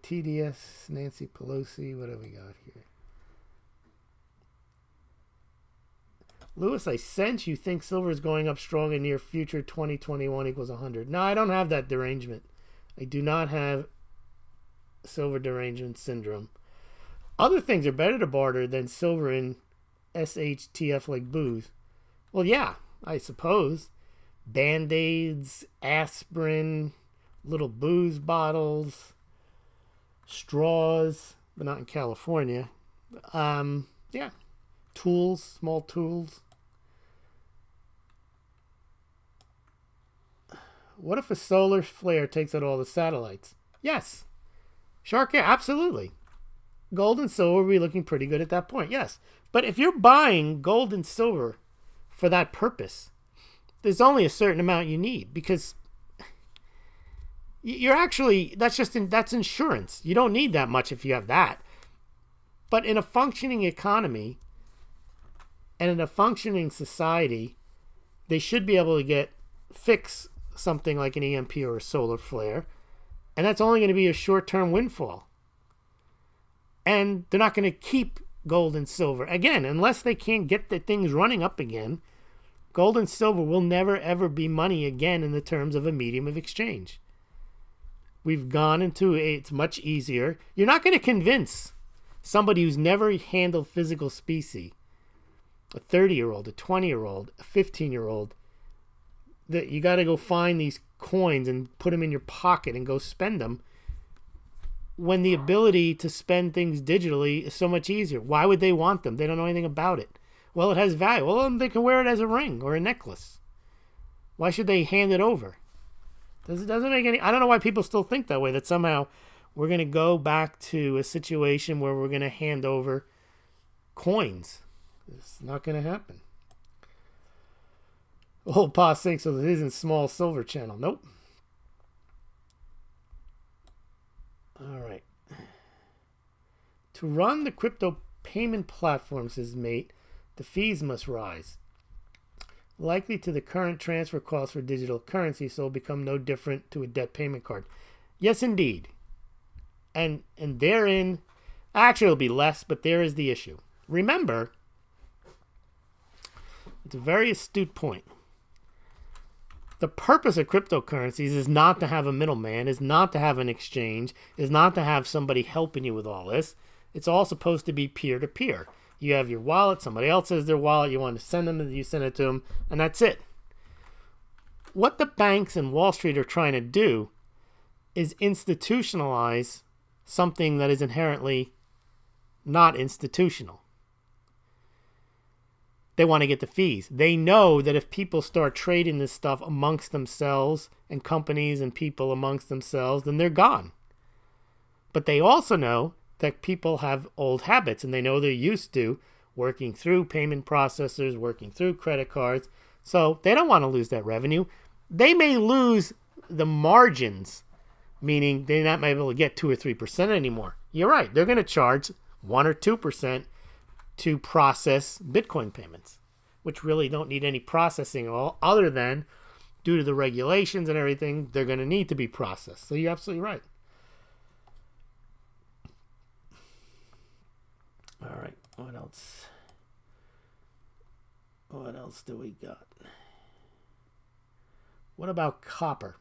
Speaker 1: TDS, Nancy Pelosi, what have we got here? Lewis, I sense you think silver is going up strong in near future. 2021 equals 100. No, I don't have that derangement. I do not have silver derangement syndrome. Other things are better to barter than silver in SHTF like booze. Well, yeah, I suppose. Band-Aids, aspirin, little booze bottles, straws, but not in California. Yeah, tools, small tools. What if a solar flare takes out all the satellites? Yes. Shark, yeah, absolutely. Gold and silver will be looking pretty good at that point, yes. But if you're buying gold and silver for that purpose, there's only a certain amount you need, because you're actually, that's insurance. You don't need that much if you have that. But in a functioning economy and in a functioning society, they should be able to fix something like an EMP or a solar flare, and that's only going to be a short-term windfall. And they're not going to keep gold and silver. Again, unless they can't get the things running up again, gold and silver will never, ever be money again in the terms of a medium of exchange. We've gone into it's much easier. You're not going to convince somebody who's never handled physical specie, a 30-year-old, a 20-year-old, a 15-year-old, that you got to go find these coins and put them in your pocket and go spend them, when the ability to spend things digitally is so much easier. Why would they want them? They don't know anything about it. Well, it has value. Well, they can wear it as a ring or a necklace. Why should they hand it over? It doesn't make any... I don't know why people still think that way, that somehow we're going to go back to a situation where we're going to hand over coins. It's not going to happen. Old Pa thinks so. It isn't small silver channel. Nope. All right. To run the crypto payment platform, says mate, the fees must rise. Likely to the current transfer costs for digital currency, so it will become no different to a debt payment card. Yes, indeed. And therein, actually it'll be less, but there is the issue. Remember, it's a very astute point. The purpose of cryptocurrencies is not to have a middleman, is not to have an exchange, is not to have somebody helping you with all this. It's all supposed to be peer-to-peer. You have your wallet, somebody else has their wallet, you want to send them, you send it to them, and that's it. What the banks and Wall Street are trying to do is institutionalize something that is inherently not institutional. They want to get the fees. They know that if people start trading this stuff amongst themselves and companies and people amongst themselves, then they're gone. But they also know that people have old habits, and they know they're used to working through payment processors, working through credit cards. So they don't want to lose that revenue. They may lose the margins, meaning they're not able to get 2 or 3% anymore. You're right. They're going to charge 1 or 2% to process Bitcoin payments, which really don't need any processing at all, other than due to the regulations and everything, they're going to need to be processed. So you're absolutely right. All right, what else? What else do we got? What about copper?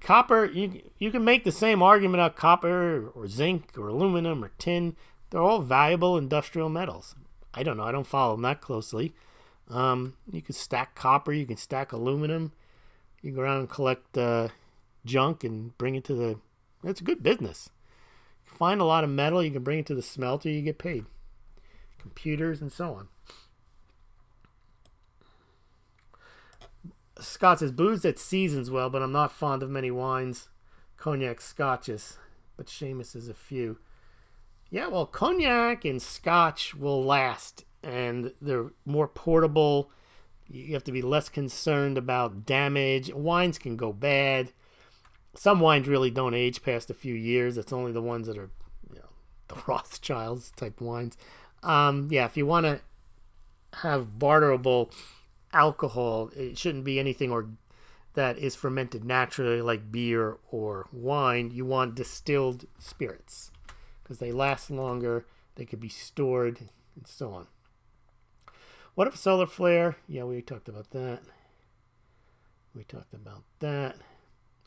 Speaker 1: Copper, you can make the same argument about copper or zinc or aluminum or tin. They're all valuable industrial metals. I don't know. I don't follow them that closely. You can stack copper. You can stack aluminum. You can go around and collect junk and bring it to the... It's a good business. You can find a lot of metal. You can bring it to the smelter. You get paid. Computers and so on. Scott says, booze that seasons well, but I'm not fond of many wines. Cognac, scotches. But Seamus is a few. Yeah, well, cognac and scotch will last. And they're more portable. You have to be less concerned about damage. Wines can go bad. Some wines really don't age past a few years. It's only the ones that are, the Rothschilds type wines. Yeah, if you want to have barterable alcohol, it shouldn't be anything that is fermented naturally like beer or wine. You want distilled spirits because they last longer, they could be stored, and so on. What if solar flare? Yeah, we talked about that.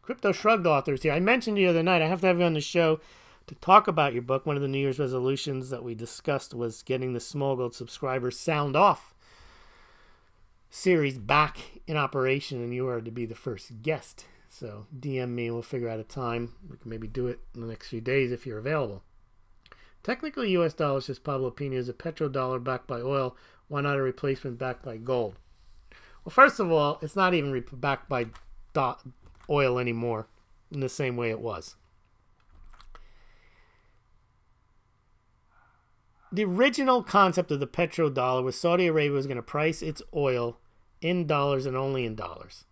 Speaker 1: Crypto Shrugged authors here. I mentioned the other night, I have to have you on the show to talk about your book. One of the New Year's resolutions that we discussed was getting the Smaulgld subscribers sound off series back in operation, and you are to be the first guest. So DM me and we'll figure out a time. We can maybe do it in the next few days if you're available. Technically, U.S. dollars, says Pablo Pina, is a petrodollar backed by oil. Why not a replacement backed by gold? Well, first of all, it's not even backed by oil anymore in the same way it was. The original concept of the petrodollar was Saudi Arabia was going to price its oil in dollars and only in dollars.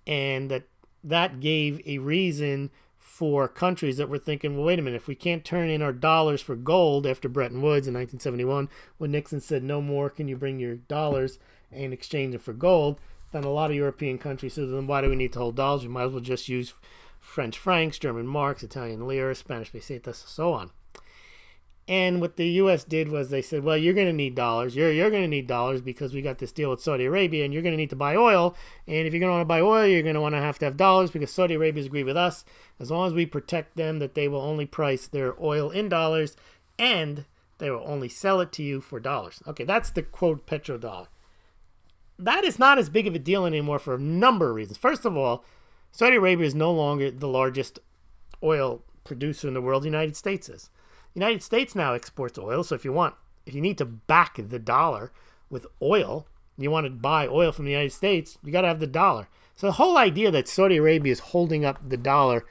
Speaker 1: And that gave a reason for countries that were thinking, well, wait a minute, if we can't turn in our dollars for gold after Bretton Woods in 1971, when Nixon said, no more can you bring your dollars and exchange them for gold, then a lot of European countries said, then why do we need to hold dollars? We might as well just use French francs, German marks, Italian lira, Spanish pesetas, so on. And what the U.S. did was they said, well, you're going to need dollars. You're going to need dollars because we got this deal with Saudi Arabia, and you're going to need to buy oil. And if you're going to want to buy oil, you're going to want to have dollars because Saudi Arabia's agreed with us. As long as we protect them, that they will only price their oil in dollars, and they will only sell it to you for dollars. Okay, that's the quote petrodollar. That is not as big of a deal anymore for a number of reasons. First of all, Saudi Arabia is no longer the largest oil producer in the world. The United States is. The United States now exports oil, so if you need to back the dollar with oil, you want to buy oil from the United States, you got to have the dollar. So the whole idea that Saudi Arabia is holding up the dollar,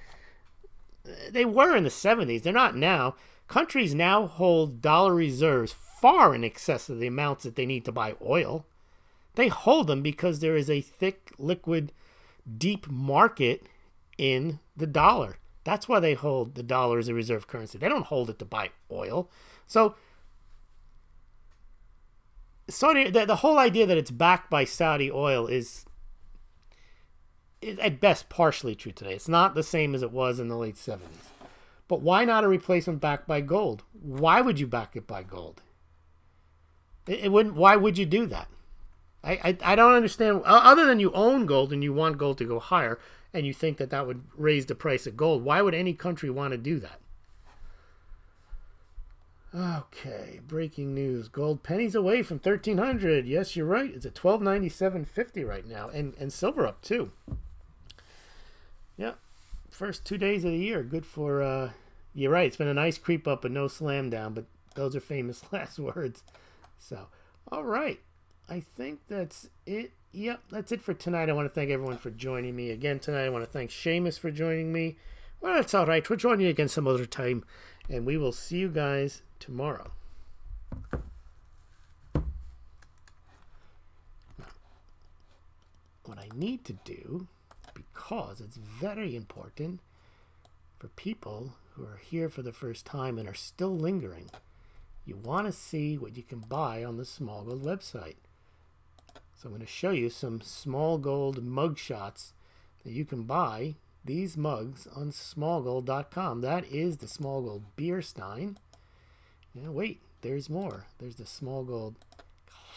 Speaker 1: they were in the 70s. They're not now. Countries now hold dollar reserves far in excess of the amounts that they need to buy oil. They hold them because there is a thick, liquid, deep market in the dollar. That's why they hold the dollar as a reserve currency. They don't hold it to buy oil. So Saudi, the whole idea that it's backed by Saudi oil is at best partially true today. It's not the same as it was in the late 70s. But why not a replacement backed by gold? Why would you back it by gold? It wouldn't. Why would you do that? I don't understand. Other than you own gold and you want gold to go higher, and you think that that would raise the price of gold, why would any country want to do that? Okay, breaking news. Gold pennies away from 1,300. Yes, you're right. It's at 1297.50 right now. And silver up too. Yeah, first 2 days of the year. Good for, you're right. It's been a nice creep up and no slam down, but those are famous last words. So, all right. I think that's it. Yep, that's it for tonight. I want to thank everyone for joining me again tonight. I want to thank Seamus for joining me. Well, that's all right. We'll join you again some other time. And we will see you guys tomorrow. What I need to do, because it's very important for people who are here for the first time and are still lingering, you want to see what you can buy on the Smaulgld website. So I'm going to show you some Smaulgld mug shots that you can buy these mugs on Smaulgld.com. That is the Smaulgld beer stein. Yeah, wait, there's more. There's the Smaulgld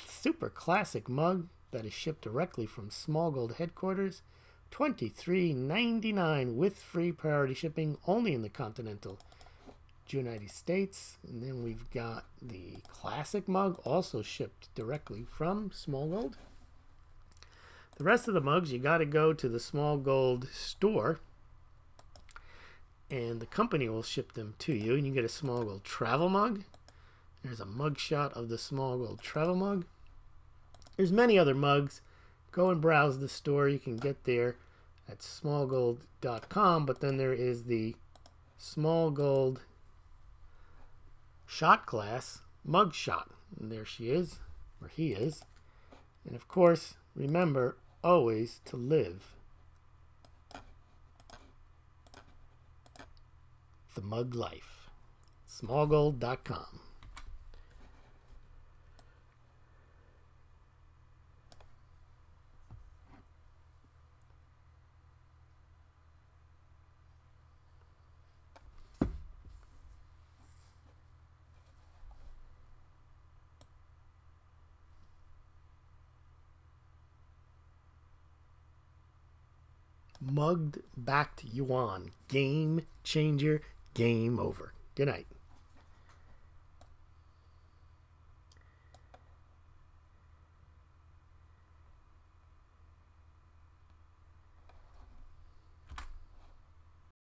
Speaker 1: super classic mug that is shipped directly from Smaulgld headquarters. $23.99 with free priority shipping only in the continental United States. And then we've got the classic mug also shipped directly from Smaulgld. The rest of the mugs, you got to go to the Smaulgld store, and the company will ship them to you. And you get a Smaulgld travel mug. There's a mug shot of the Smaulgld travel mug. There's many other mugs. Go and browse the store. You can get there at Smaulgld.com. But then there is the Smaulgld shot glass mug shot. And there she is, or he is. And of course, remember always to live the mug life. Smaulgld.com. Mugged backed yuan. Game changer. Game over. Good night.